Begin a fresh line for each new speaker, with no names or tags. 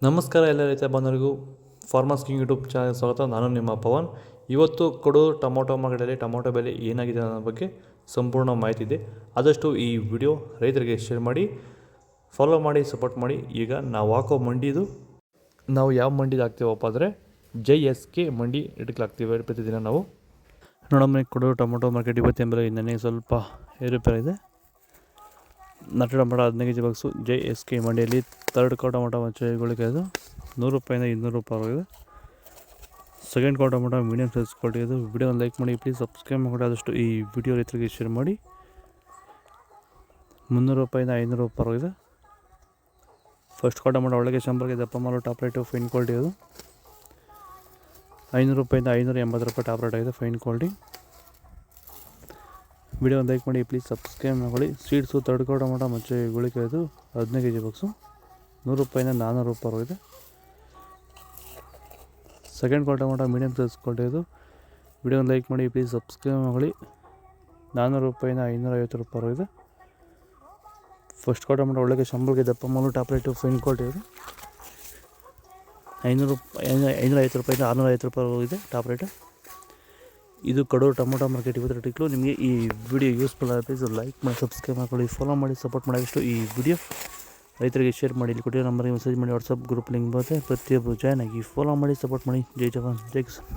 ನಮಸ್ಕಾರ ಎಲ್ಲ ರೈತ ಬಂಧುಗಳಿಗೂ ಫಾರ್ಮರ್ಸ್ ಕಿಂಗ್ ಯೂಟ್ಯೂಬ್ ಚಾನಲ್ ಸ್ವಾಗತ. ನಾನು ನಿಮ್ಮ ಪವನ್. ಇವತ್ತು ಕೊಡೂರು ಟೊಮೊಟೊ ಮಾರ್ಕೆಟಲ್ಲಿ ಟೊಮೊಟೊ ಬೆಲೆ ಏನಾಗಿದೆ ಅನ್ನೋ ಬಗ್ಗೆ ಸಂಪೂರ್ಣ ಮಾಹಿತಿ ಇದೆ. ಆದಷ್ಟು ಈ ವಿಡಿಯೋ ರೈತರಿಗೆ ಶೇರ್ ಮಾಡಿ, ಫಾಲೋ ಮಾಡಿ, ಸಪೋರ್ಟ್ ಮಾಡಿ. ಈಗ ನಾವು ಹಾಕೋ ಮಂಡಿದು ನಾವು ಯಾವ ಮಂಡಿದು ಹಾಕ್ತೀವಪ್ಪ ಅಂದರೆ JSK ಮಂಡಿ ರೇಟ್ಗೆ ಹಾಕ್ತೀವಿ ಪ್ರತಿದಿನ ನಾವು. ನೋಡಮ್ಮ, ಕೊಡೂರು ಟೊಮೊಟೊ ಮಾರ್ಕೆಟ್ ಇವತ್ತಿನ ಬೆಲೆ ನನಗೆ ಸ್ವಲ್ಪ ಏರುಪೇರಿದೆ. ನಾಟಿ ಟೊಮೊಟೊ 15 kg ಬಾಕ್ಸು JSK ಮಂಡಿಯಲ್ಲಿ ಥರ್ಡ್ ಕೌ ಟೊಮೊಟೊ ಮಚ್ಚೆಗಳಿಗೆ ಅದು 100 ರೂಪಾಯಿಂದ 200 ರೂಪಾಯಿ ಆಗಿದೆ. ಸೆಕೆಂಡ್ ಕೌ ಟೊಮೊಟೊ ಮೀಡಿಯಮ್ ಸೈಜ್ ಕ್ವಾಲಿಟಿ ಇದು. ವಿಡಿಯೋನ ಲೈಕ್ ಮಾಡಿ, ಪ್ಲೀಸ್ ಸಬ್ಸ್ಕ್ರೈಬ್ ಮಾಡಿ. ಆದಷ್ಟು ಈ ವಿಡಿಯೋ ರೈತರಿಗೆ ಶೇರ್ ಮಾಡಿ. 300 ರೂಪಾಯಿಂದ 500 ರೂಪಾಯಿ ಆಗಿದೆ. ಫಸ್ಟ್ ಕೌ ಟೊಮೊಟೊ ಒಳಗೆ ಶಂಬರ್ಗೆ ದಪ್ಪ ಮಾಲು ಟಾಪ್ ರೇಟು ಫೈನ್ ಕ್ವಾಲಿಟಿ ಅದು. 500 ರೂಪಾಯಿಂದ 580 ರೂಪಾಯಿ ಟಾಪ್ ರೇಟ್ ಆಗಿದೆ, ಫೈನ್ ಕ್ವಾಲಿಟಿ. ವಿಡಿಯೋ ಲೈಕ್ ಮಾಡಿ, ಪ್ಲೀಸ್ ಸಬ್ಸ್ಕ್ರೈಬ್ ಮಾಡಿ. ಸೀಡ್ಸು ಥರ್ಡ್ ಕೌ ಟೊಮೊಟೊ ಮಚ್ಚೆ ಗುಳಿಕೆ ಅದು 15 kg ಬಾಕ್ಸು 100 ರೂಪಾಯಿಂದ 400 ರೂಪಾಯಿ ಆಗಿದೆ. ಸೆಕೆಂಡ್ ಕೌ ಟೊಮೊಟೊ ಮೀಡಿಯಮ್ ಸೈಜ್ ಕ್ವಾಲಿಟಿ ಇದು. ವಿಡಿಯೋ ಲೈಕ್ ಮಾಡಿ, ಪ್ಲೀಸ್ ಸಬ್ಸ್ಕ್ರೈಬ್ ಮಾಡಿ. 400 ರೂಪಾಯಿಂದ 550 ರೂಪಾಯಿ ಆಗಿದೆ. ಫಸ್ಟ್ ಕೌ ಟೊಮೊಟೊ ಒಳಗೆ ಶಂಬರ್ಗೆ ದಪ್ಪ ಮಾಲು ಟಾಪ್ ರೇಟು ಫೈನ್ ಕ್ವಾಲಿಟಿ ಇದು. 550 ರೂಪಾಯಿಂದ 650 ರೂಪಾಯಿ ಹೋಗಿದೆ ಟಾಪ್ ರೇಟು. ಇದು ಕೊಡೂರು ಟೊಮೊಟೊ ಮಾರ್ಕೆಟ್ ಇವತ್ತು ರೇಟಿಗಳು. ನಿಮಗೆ ಈ ವಿಡಿಯೋ ಯೂಸ್ಫುಲ್ ಆದರೆ ಪ್ಲೀಸ್ ಲೈಕ್ ಮಾಡಿ, ಸಬ್ಸ್ಕ್ರೈಬ್ ಮಾಡ್ಕೊಳ್ಳಿ, ಫಾಲೋ ಮಾಡಿ, ಸಪೋರ್ಟ್ ಮಾಡೋಷ್ಟು ಈ ವಿಡಿಯೋ ರೈತರಿಗೆ ಶೇರ್ ಮಾಡಿ. ಇಲ್ಲಿ ಕೊಟ್ಟಿರೋ ನಂಬರ್ಗೆ ಮೆಸೇಜ್ ಮಾಡಿ, ವಾಟ್ಸಪ್ ಗ್ರೂಪ್ ಲಿಂಕ್ ಬರುತ್ತೆ. ಪ್ರತಿಯೊಬ್ಬರು ಜಾಯ್ನ್ ಆಗಿ ಫಾಲೋ ಮಾಡಿ, ಸಪೋರ್ಟ್ ಮಾಡಿ. ಜೈ ಜವಾನ್, ಜೈ ಕಿಸಾನ್.